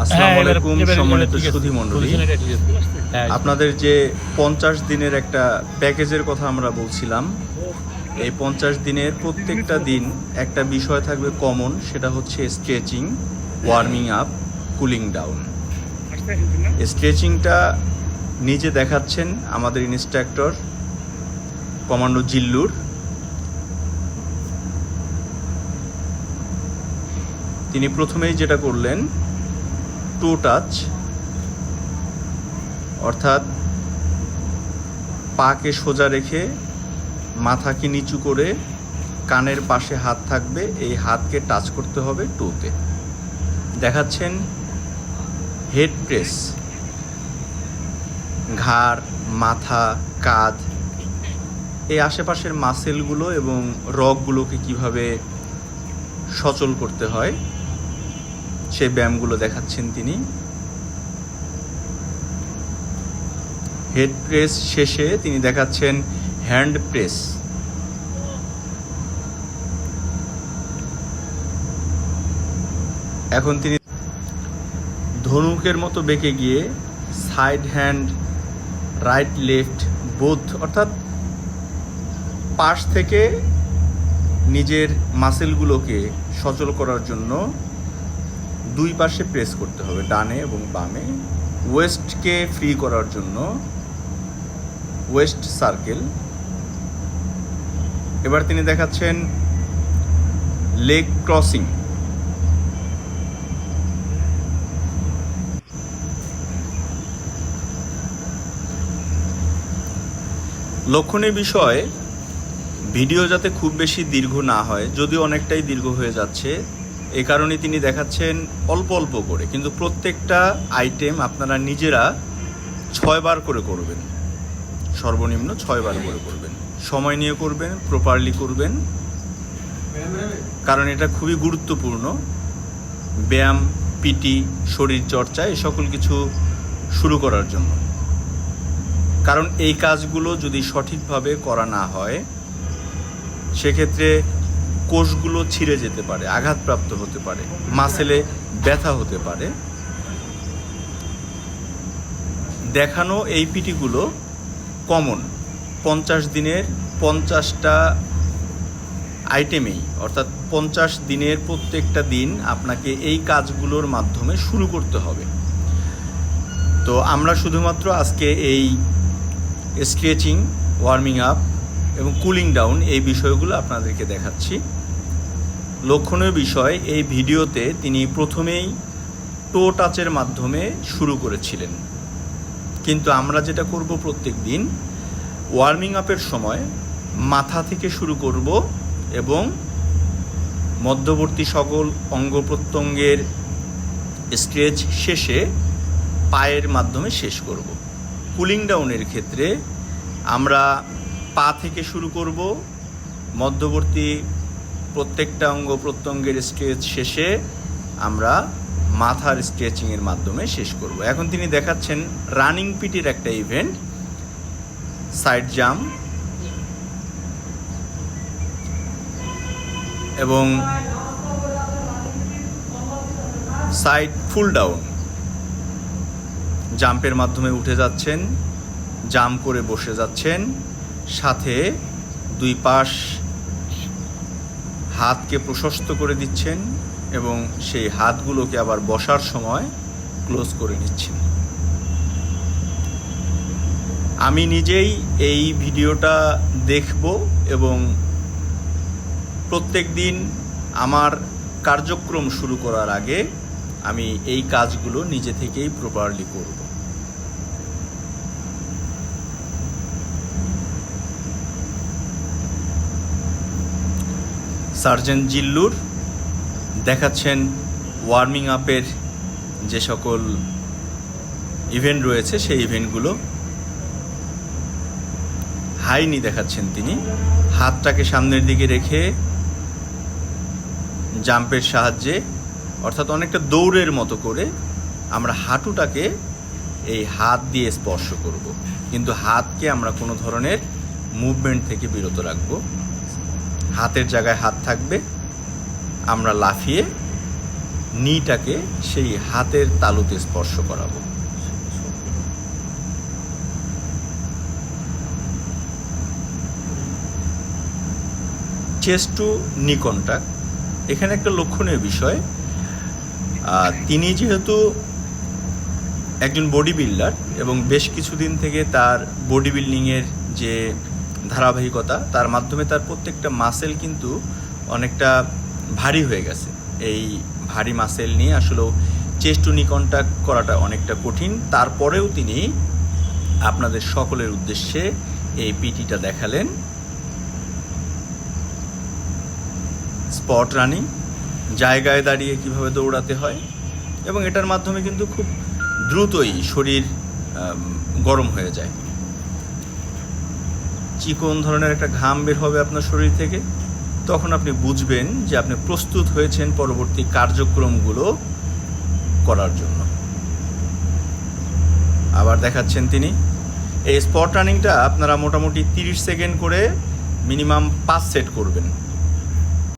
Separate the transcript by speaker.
Speaker 1: আসসালামু আলাইকুম সম্মানিত সুধী মণ্ডলী, আপনাদের যে 50 দিনের একটা প্যাকেজের কথা আমরা বলছিলাম, এই 50 দিনের প্রত্যেকটা দিন একটা বিষয় থাকবে কমন, সেটা হচ্ছে stretching, warming up, cooling down. স্ট্রেচিংটা নিজে দেখাচ্ছেন আমাদের ইনস্ট্রাক্টর কমান্ডো জিল্লুর। তিনি প্রথমেই যেটা করলেন, টো টাচ, অর্থাৎ পাকে সোজা রেখে মাথাকে নিচু করে কানের পাশে হাত থাকবে, এই হাতকে টাচ করতে হবে টোতে। দেখাচ্ছেন হেড প্রেস, ঘাড়, মাথা, কাঁধ, এই আশেপাশের মাসেলগুলো এবং রগগুলোকে কিভাবে সচল করতে হয় সেই ব্যায়ামগুলো দেখাচ্ছেন তিনি। হেড প্রেস শেষে তিনি দেখাচ্ছেন হ্যান্ড প্রেস। এখন তিনি ধনুকের মতো বেঁকে গিয়ে side hand, right left both, অর্থাৎ পাশ থেকে নিজের মাসেলগুলোকে সচল করার জন্য দুই পাশে প্রেস করতে হবে, ডানে এবং বামে। ওয়েস্টকে ফ্রি করার জন্য ওয়েস্ট সার্কেল। এবার তিনি দেখাচ্ছেন লেগ ক্রসিং। লক্ষণীয় বিষয়, ভিডিও যাতে খুব বেশি দীর্ঘ না হয়, যদিও অনেকটাই দীর্ঘ হয়ে যাচ্ছে, এ কারণে তিনি দেখাচ্ছেন অল্প অল্প করে, কিন্তু প্রত্যেকটা আইটেম আপনারা নিজেরা 6 বার করে করবেন, সর্বনিম্ন 6 বার করে করবেন। সময় নিয়ে করবেন, প্রপারলি করবেন, কারণ এটা খুবই গুরুত্বপূর্ণ। ব্যায়াম, পিটি, শরীর চর্চা, এই সকল কিছু শুরু করার জন্য। কারণ এই কাজগুলো যদি সঠিকভাবে করা না হয়, সেক্ষেত্রে কোষগুলো ছিঁড়ে যেতে পারে, আঘাতপ্রাপ্ত হতে পারে, মাসেলে ব্যথা হতে পারে। দেখানো এই পিটিগুলো কমন 50 দিনের 50টা আইটেমেই, অর্থাৎ 50 দিনের প্রত্যেকটা দিন আপনাকে এই কাজগুলোর মাধ্যমে শুরু করতে হবে। তো আমরা শুধুমাত্র আজকে এই স্ট্রেচিং, ওয়ার্মিং আপ এবং কুলিং ডাউন এই বিষয়গুলো আপনাদেরকে দেখাচ্ছি। লক্ষণীয় বিষয়, এই ভিডিওতে তিনি প্রথমেই টো টাচের মাধ্যমে শুরু করেছিলেন, কিন্তু আমরা যেটা করব প্রত্যেক দিন, ওয়ার্মিং আপের সময় মাথা থেকে শুরু করব এবং মধ্যবর্তী সকল অঙ্গ প্রত্যঙ্গের স্ট্রেচ শেষে পায়ের মাধ্যমে শেষ করব। কুলিং ডাউনের ক্ষেত্রে আমরা পা থেকে শুরু করব, মধ্যবর্তী প্রত্যেকটা অঙ্গ প্রত্যঙ্গের স্ট্রেচ শেষে আমরা মাথার স্ট্রেচিংয়ের মাধ্যমে শেষ করব। এখন তিনি দেখাচ্ছেন রানিং পিটির একটা ইভেন্ট, সাইড জাম্প এবং সাইড ফুল ডাউন। জাম্পের মাধ্যমে উঠে যাচ্ছেন, জাম্প করে বসে যাচ্ছেন, সাথে দুই পাশ হাতকে প্রশস্ত করে দিচ্ছেন এবং সেই হাতগুলোকে আবার বসার সময় ক্লোজ করে নিচ্ছেন। আমি নিজেই এই ভিডিওটা দেখব এবং প্রত্যেক দিন আমার কার্যক্রম শুরু করার আগে আমি এই কাজগুলো নিজে থেকেই প্রপারলি করব। সার্জেন্ট জিল্লুর দেখাচ্ছেন ওয়ার্মিং আপের যে সকল ইভেন্ট রয়েছে সেই ইভেন্টগুলো। হাইনি দেখাচ্ছেন তিনি, হাতটাকে সামনের দিকে রেখে জাম্পের সাহায্যে, অর্থাৎ অনেকটা দৌড়ের মতো করে আমরা হাঁটুটাকে এই হাত দিয়ে স্পর্শ করব, কিন্তু হাতকে আমরা কোনো ধরনের মুভমেন্ট থেকে বিরত রাখব। হাতের জায়গায় হাত থাকবে, আমরা লাফিয়ে নিটাকে সেই হাতের তালুতে স্পর্শ করাবো। চেস্ট টু নি কন্টাক্ট, এখানে একটা লক্ষণীয় বিষয়, তিনি যেহেতু একজন বডি বিল্ডার এবং বেশ কিছুদিন থেকে তার বডি বিল্ডিংয়ের যে ধারাবাহিকতা, তার মাধ্যমে তার প্রত্যেকটা মাসেল কিন্তু অনেকটা ভারী হয়ে গেছে। এই ভারী মাসেল নিয়ে আসলেও চেস্ট টু নি কন্টাক্ট করাটা অনেকটা কঠিন। তারপরেও তিনি আপনাদের সকলের উদ্দেশ্যে এই পিটিটা দেখালেন। স্পট রানিং, জায়গায় দাঁড়িয়ে কিভাবে দৌড়াতে হয়, এবং এটার মাধ্যমে কিন্তু খুব দ্রুতই শরীর গরম হয়ে যায়। চিকন ধরনের একটা ঘাম বের হবে আপনার শরীর থেকে, তখন আপনি বুঝবেন যে আপনি প্রস্তুত হয়েছেন পরবর্তী কার্যক্রমগুলো করার জন্য। আবার দেখাচ্ছেন তিনি। এই স্পট রানিংটা আপনারা মোটামুটি 30 সেকেন্ড করে মিনিমাম 5 সেট করবেন।